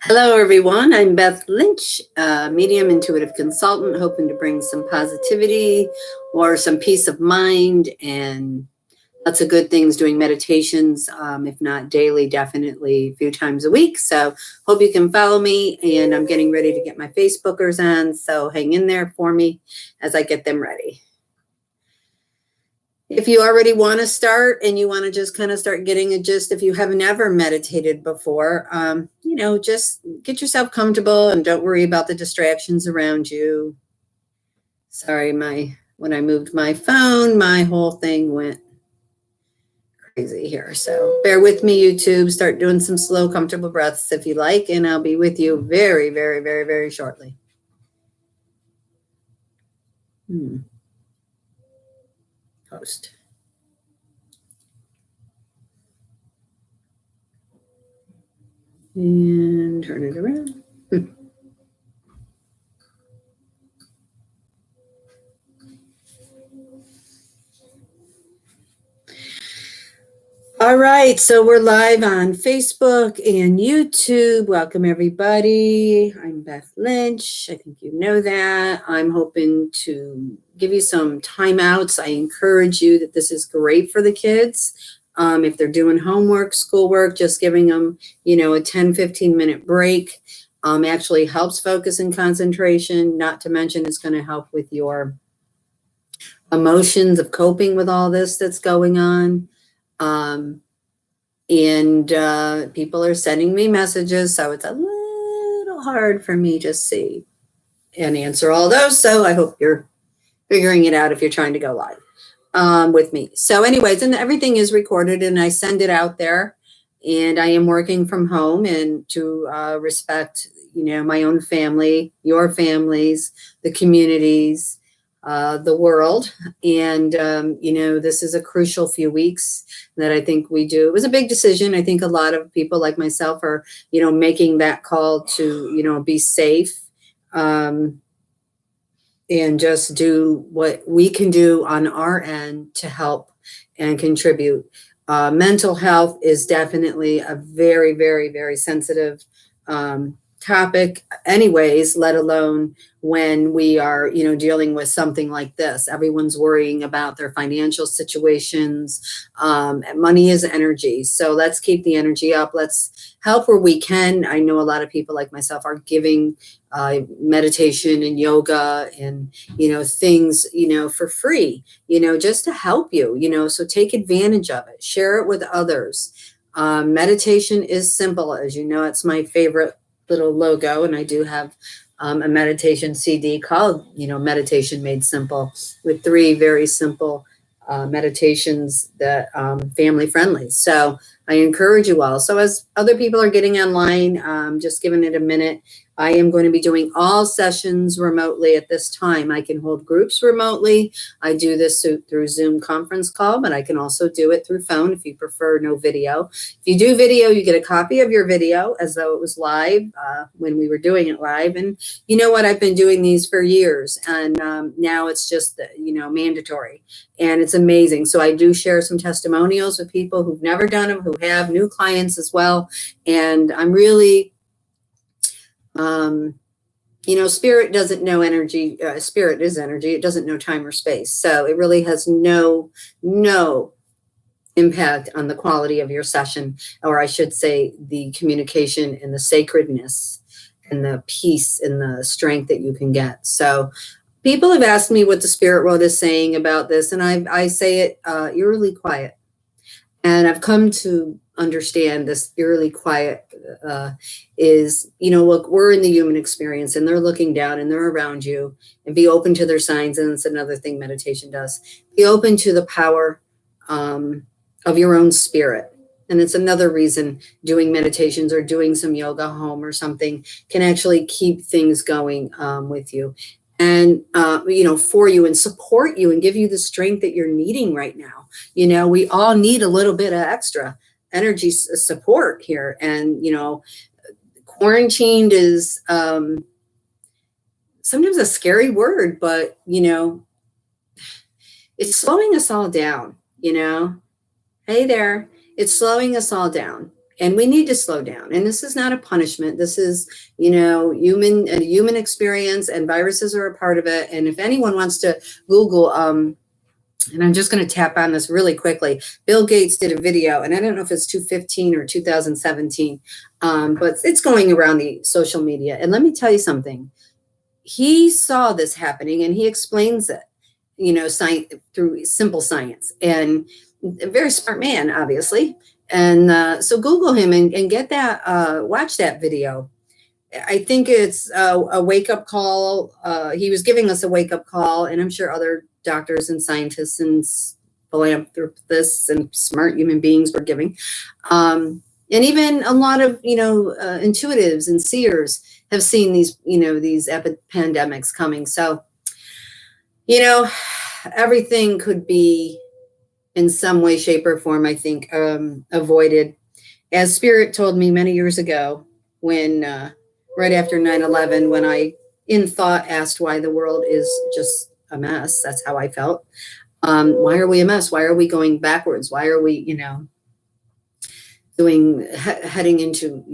Hello, everyone. I'm Beth Lynch, medium intuitive consultant, hoping to bring some positivity or some peace of mind and lots of good things doing meditations, if not daily, definitely a few times a week. So hope you can follow me, and I'm getting ready to get my Facebookers on. So hang in there for me as I get them ready. If you already want to start and you want to just kind of start getting a gist, if you have never meditated before, just get yourself comfortable and don't worry about the distractions around you. Sorry, when I moved my phone, my whole thing went crazy here. So bear with me, YouTube. Start doing some slow, comfortable breaths if you like, and I'll be with you very, very, very, very shortly. Post. And turn it around. All right, so we're live on Facebook and YouTube. Welcome, everybody. I'm Beth Lynch. I think you know that. I'm hoping to give you some timeouts. I encourage you that this is great for the kids. If they're doing homework, schoolwork, just giving them, a 10, 15-minute break actually helps focus and concentration. Not to mention it's going to help with your emotions of coping with all this that's going on. People are sending me messages, so it's a little hard for me to see and answer all those. So I hope you're figuring it out if you're trying to go live with me. So anyways, and everything is recorded and I send it out there, and I am working from home and to respect, my own family, your families, the communities, the world. And, this is a crucial few weeks that I think we do. It was a big decision. I think a lot of people like myself are, making that call to, be safe and just do what we can do on our end to help and contribute. Mental health is definitely a very, very, very sensitive topic anyways, let alone when we are, dealing with something like this. Everyone's worrying about their financial situations. Money is energy. So let's keep the energy up. Let's help where we can. I know a lot of people like myself are giving meditation and yoga and, things, for free, just to help you, so take advantage of it. Share it with others. Meditation is simple. As you know, it's my favorite little logo, and I do have a meditation CD called, Meditation Made Simple, with 3 very simple meditations that family friendly. So I encourage you all. So as other people are getting online, just giving it a minute. I am going to be doing all sessions remotely at this time. I can hold groups remotely. I do this through Zoom conference call, but I can also do it through phone if you prefer no video. If you do video, you get a copy of your video as though it was live when we were doing it live. And you know what? I've been doing these for years, and now it's just, mandatory. And it's amazing. So I do share some testimonials with people who've never done them, who have new clients as well. And I'm really, spirit doesn't know energy. Spirit is energy. It doesn't know time or space. So it really has no impact on the quality of your session, or I should say the communication and the sacredness and the peace and the strength that you can get. So people have asked me what the spirit world is saying about this, and I say it eerily quiet. And I've come to understand this eerily quiet is, look, we're in the human experience, and they're looking down and they're around you, and be open to their signs. And it's another thing meditation does. Be open to the power of your own spirit. And it's another reason doing meditations or doing some yoga home or something can actually keep things going with you. And, for you and support you and give you the strength that you're needing right now. We all need a little bit of extra energy support here. And, quarantined is sometimes a scary word, but, it's slowing us all down, Hey there. It's slowing us all down. And we need to slow down. And this is not a punishment. This is, a human experience, and viruses are a part of it. And if anyone wants to Google, and I'm just going to tap on this really quickly. Bill Gates did a video, and I don't know if it's 2015 or 2017, but it's going around the social media. And let me tell you something. He saw this happening, and he explains it, science, through simple science, and a very smart man, obviously. And so Google him and get that, watch that video. I think it's a wake-up call. He was giving us a wake-up call, and I'm sure other doctors and scientists and philanthropists and smart human beings were giving. And even a lot of, intuitives and seers have seen these, these pandemics coming. So, everything could be in some way, shape, or form, I think, avoided. As Spirit told me many years ago, when right after 9/11, when I, in thought, asked why the world is just a mess. That's how I felt. Why are we a mess? Why are we going backwards? Why are we, heading into,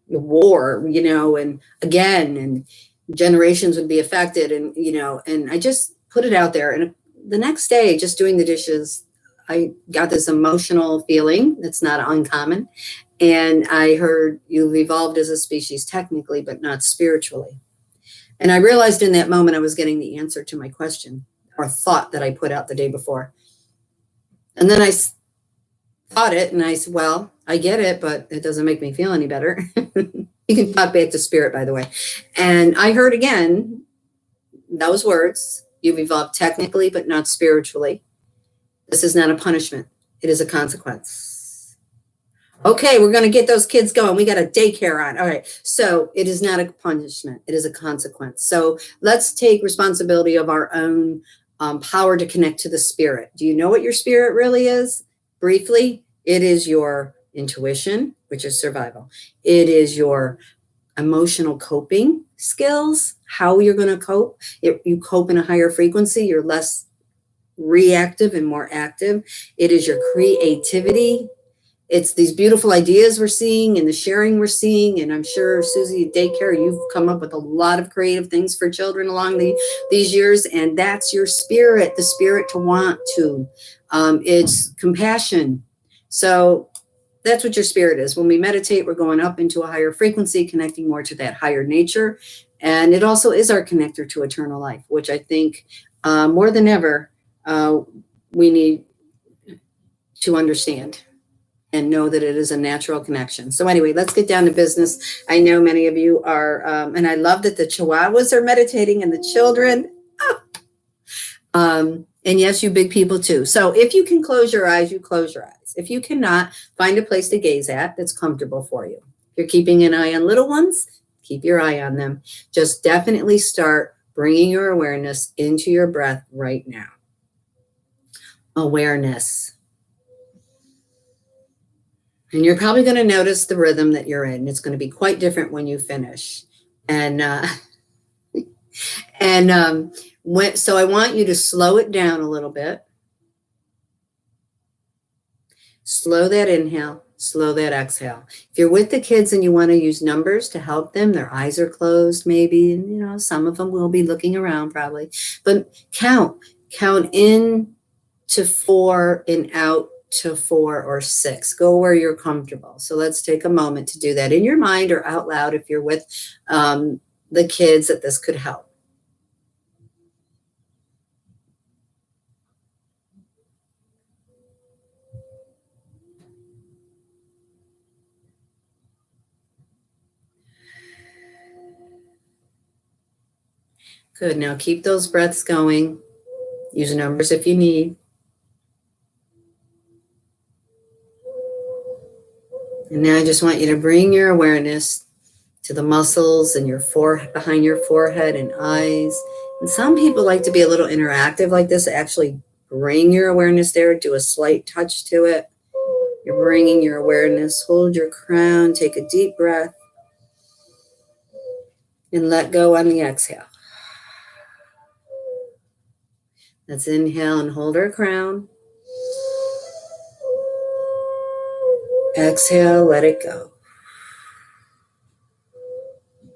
the war, and again, and generations would be affected. And I just put it out there. And the next day, just doing the dishes, I got this emotional feeling that's not uncommon. And I heard, you've evolved as a species technically, but not spiritually. And I realized in that moment I was getting the answer to my question or thought that I put out the day before. And then I thought it, and I said, well, I get it, but it doesn't make me feel any better. You can talk back to Spirit, by the way. And I heard again those words: you've evolved technically, but not spiritually. This is not a punishment. It is a consequence. Okay, we're going to get those kids going. We got a daycare on. All right. So it is not a punishment. It is a consequence. So let's take responsibility of our own power to connect to the spirit. Do you know what your spirit really is? Briefly, it is your intuition, which is survival. It is your emotional coping skills, how you're going to cope. If you cope in a higher frequency, you're less reactive and more active. It is your creativity. It's these beautiful ideas we're seeing and the sharing we're seeing. And I'm sure, Susie, at daycare, you've come up with a lot of creative things for children along these years. And that's your spirit, the spirit to want to. It's compassion. So that's what your spirit is. When we meditate, we're going up into a higher frequency, connecting more to that higher nature. And it also is our connector to eternal life, which I think more than ever, we need to understand and know that it is a natural connection. So anyway, let's get down to business. I know many of you are, and I love that the Chihuahuas are meditating and the children. And yes, you big people too. So if you can close your eyes, you close your eyes. If you cannot, find a place to gaze at that's comfortable for you. If you're keeping an eye on little ones, keep your eye on them. Just definitely start bringing your awareness into your breath right now. Awareness. And you're probably going to notice the rhythm that you're in. It's going to be quite different when you finish. And so I want you to slow it down a little bit. Slow that inhale, slow that exhale. If you're with the kids and you want to use numbers to help them, their eyes are closed maybe, and some of them will be looking around probably. But count in to 4 and out to 4 or 6. Go where you're comfortable. So let's take a moment to do that in your mind or out loud if you're with the kids, that this could help. Good. Now keep those breaths going. Use numbers if you need. And now I just want you to bring your awareness to the muscles and behind your forehead and eyes. And some people like to be a little interactive like this. Actually bring your awareness there. Do a slight touch to it. You're bringing your awareness. Hold your crown. Take a deep breath. And let go on the exhale. Let's inhale and hold our crown. Exhale, let it go.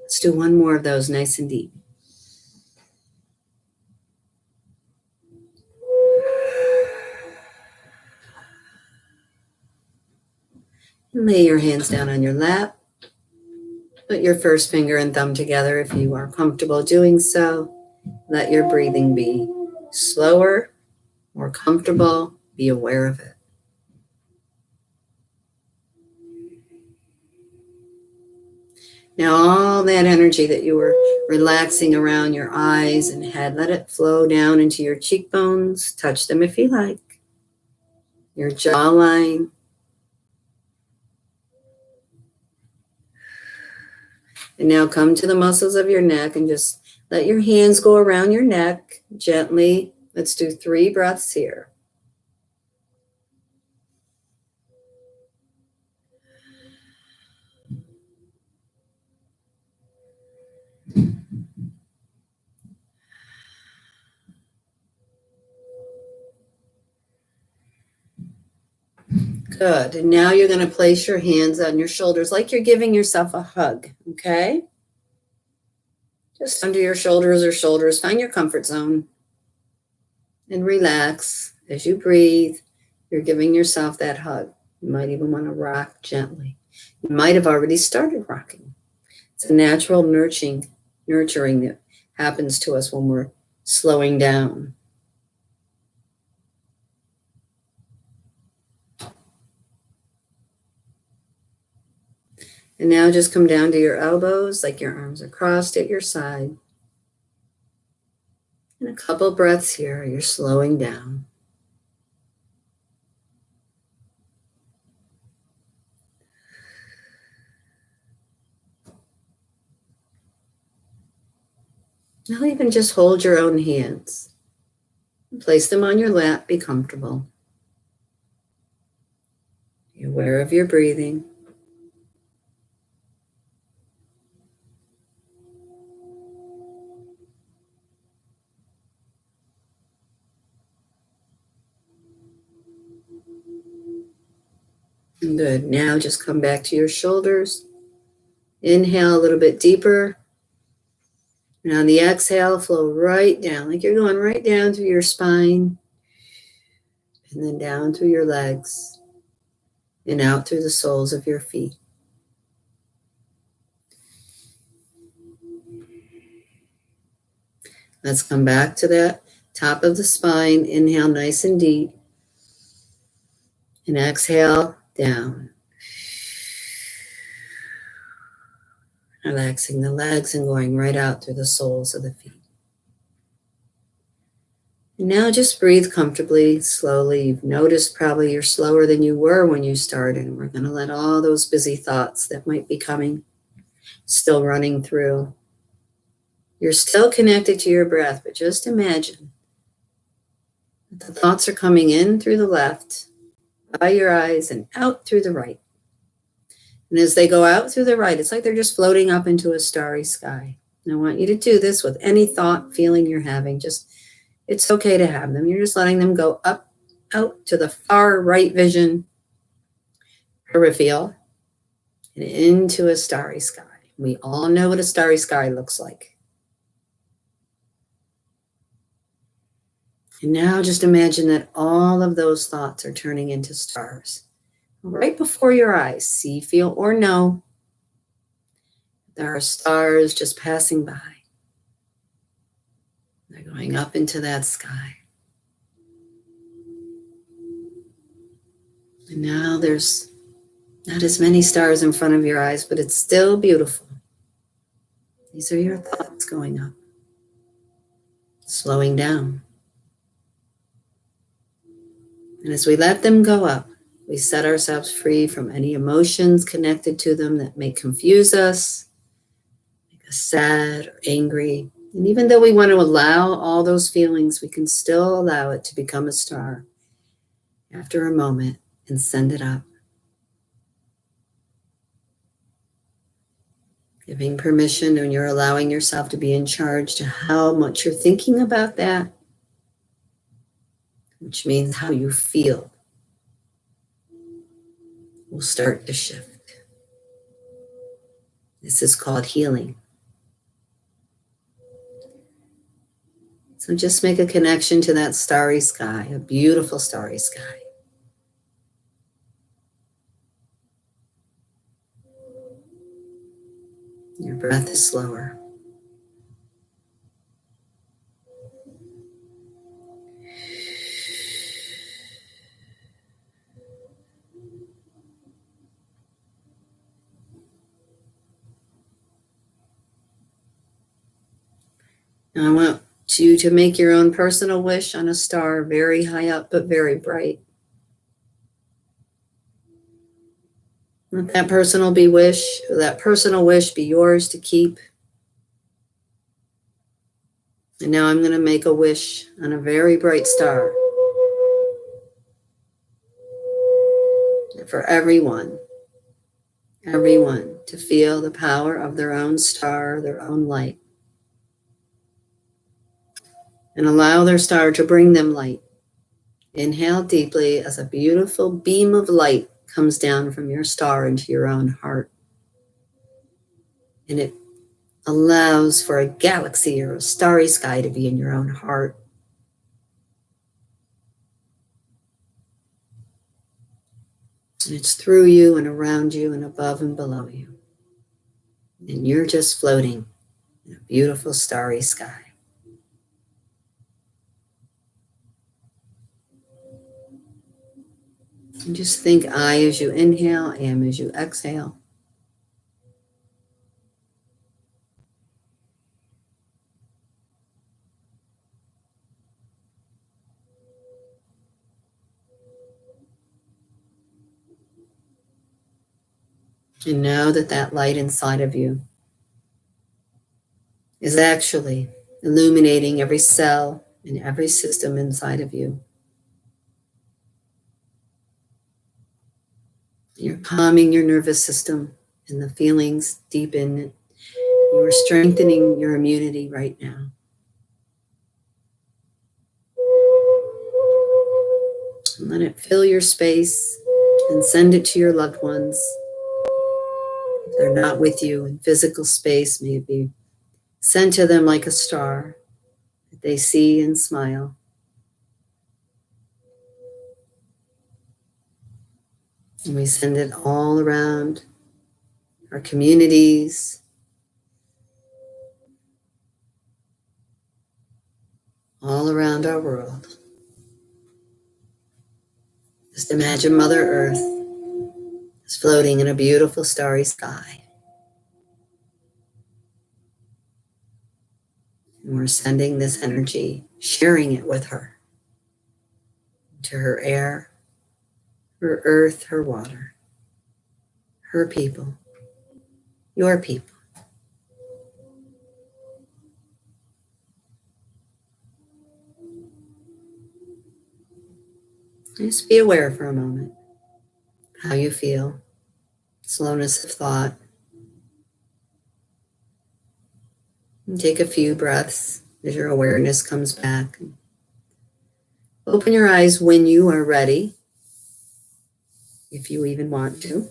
Let's do one more of those, nice and deep. And lay your hands down on your lap. Put your first finger and thumb together if you are comfortable doing so. Let your breathing be slower, more comfortable. Be aware of it. Now, all that energy that you were relaxing around your eyes and head, let it flow down into your cheekbones. Touch them if you like. Your jawline. And now come to the muscles of your neck and just let your hands go around your neck gently. Let's do 3 breaths here. Good. And now you're going to place your hands on your shoulders like you're giving yourself a hug, okay? Just under your shoulders or shoulders. Find your comfort zone and relax. As you breathe, you're giving yourself that hug. You might even want to rock gently. You might have already started rocking. It's a natural nurturing that happens to us when we're slowing down. And now just come down to your elbows like your arms are crossed at your side. And a couple breaths here, you're slowing down. Now even just hold your own hands. Place them on your lap, be comfortable. Be aware of your breathing. Good. Now just come back to your shoulders. Inhale a little bit deeper. And on the exhale, flow right down, like you're going right down through your spine. And then down through your legs. And out through the soles of your feet. Let's come back to that top of the spine. Inhale nice and deep. And exhale down. Relaxing the legs and going right out through the soles of the feet. And now just breathe comfortably, slowly. You've noticed probably you're slower than you were when you started. And we're going to let all those busy thoughts that might be coming, still running through. You're still connected to your breath, but just imagine that the thoughts are coming in through the left, by your eyes, and out through the right. And as they go out through the right, it's like they're just floating up into a starry sky. And I want you to do this with any thought, feeling you're having. Just, it's okay to have them. You're just letting them go up, out to the far right vision, peripheral, and into a starry sky. We all know what a starry sky looks like. And now just imagine that all of those thoughts are turning into stars. Right before your eyes, see, feel, or know, there are stars just passing by. They're going up into that sky. And now there's not as many stars in front of your eyes, but it's still beautiful. These are your thoughts going up, slowing down. And as we let them go up, we set ourselves free from any emotions connected to them that may confuse us, make us sad or angry. And even though we want to allow all those feelings, we can still allow it to become a star after a moment and send it up. Giving permission, and you're allowing yourself to be in charge to how much you're thinking about that, which means how you feel. will start to shift. This is called healing. So just make a connection to that starry sky, a beautiful starry sky. Your breath is slower. And I want you to make your own personal wish on a star very high up but very bright. Let that personal wish be yours to keep. And now I'm going to make a wish on a very bright star for everyone to feel the power of their own star, their own light. And allow their star to bring them light. Inhale deeply as a beautiful beam of light comes down from your star into your own heart. And it allows for a galaxy or a starry sky to be in your own heart. And it's through you and around you and above and below you. And you're just floating in a beautiful starry sky. And just think I as you inhale, am as you exhale. And know that that light inside of you is actually illuminating every cell and every system inside of you. You're calming your nervous system and the feelings deepen. You are strengthening your immunity right now. And let it fill your space and send it to your loved ones. If they're not with you in physical space, may it be sent to them like a star that they see and smile. And we send it all around our communities, all around our world. Just imagine Mother Earth is floating in a beautiful starry sky. And we're sending this energy, sharing it with her, to her air, her earth, her water, her people, your people. Just be aware for a moment how you feel, slowness of thought. And take a few breaths as your awareness comes back. Open your eyes when you are ready, if you even want to.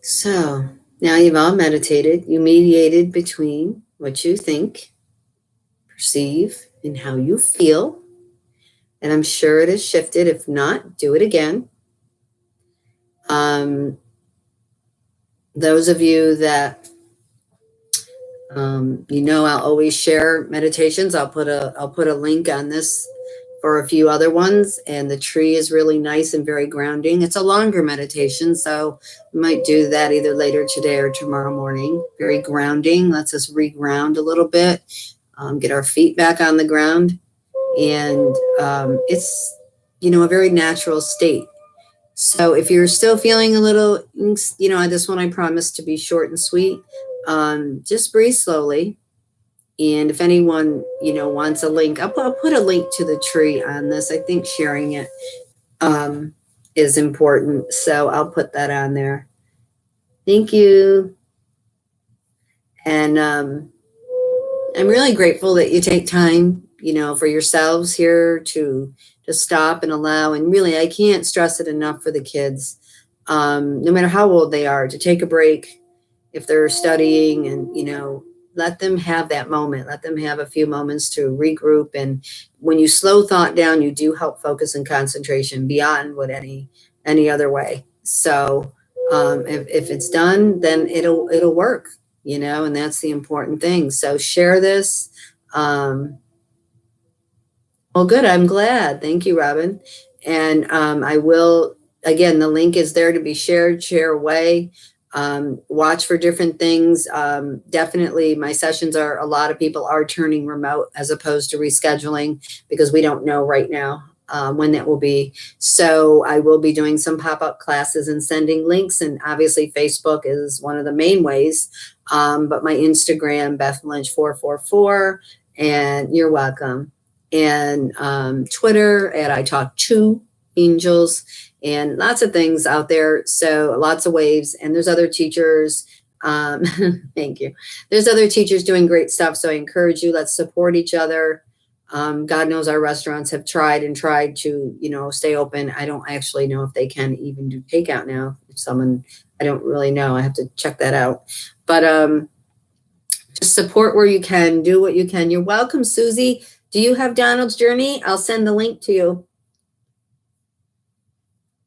So now you've all meditated. You mediated between what you think, perceive, and how you feel. And I'm sure it has shifted. If not, do it again. Those of you that I'll always share meditations. I'll put a link on this for a few other ones, and the tree is really nice and very grounding. It's a longer meditation, so we might do that either later today or tomorrow morning. Very grounding, lets us reground a little bit, get our feet back on the ground, and it's a very natural state. So if you're still feeling a little, this one I promise to be short and sweet. Just breathe slowly. And if anyone, wants a link, I'll put a link to the tree on this. I think sharing it is important. So I'll put that on there. Thank you. And I'm really grateful that you take time, for yourselves here to stop and allow. And really, I can't stress it enough for the kids, no matter how old they are, to take a break if they're studying, and let them have that moment. Let them have a few moments to regroup. And when you slow thought down, you do help focus and concentration beyond what any other way. So if it's done, then it'll work, and that's the important thing. So share this. Well, good. I'm glad. Thank you, Robin. And I will, again, the link is there to be shared, share away. Watch for different things. Definitely my sessions a lot of people are turning remote as opposed to rescheduling, because we don't know right now when that will be. So I will be doing some pop-up classes and sending links. And obviously Facebook is one of the main ways. But my Instagram, Beth Lynch 444, and you're welcome. And Twitter at I Talk to Angels, and lots of things out there. So lots of waves. And there's other teachers. Thank you. There's other teachers doing great stuff. So I encourage you, let's support each other. God knows our restaurants have tried to, stay open. I don't actually know if they can even do takeout now. I don't really know. I have to check that out. But just support where you can, do what you can. You're welcome, Susie. Do you have Donald's Journey? I'll send the link to you.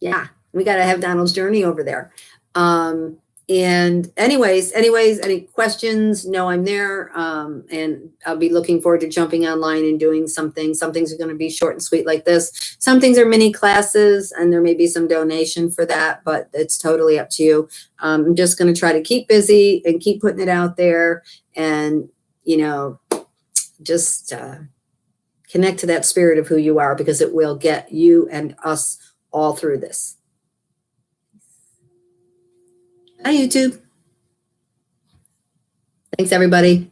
Yeah, we got to have Donald's Journey over there. And anyways, any questions? No, I'm there. And I'll be looking forward to jumping online and doing something. Some things are going to be short and sweet like this. Some things are mini classes, and there may be some donation for that, but it's totally up to you. I'm just going to try to keep busy and keep putting it out there, and, just connect to that spirit of who you are, because it will get you and us all through this. Hi, YouTube. Thanks, everybody.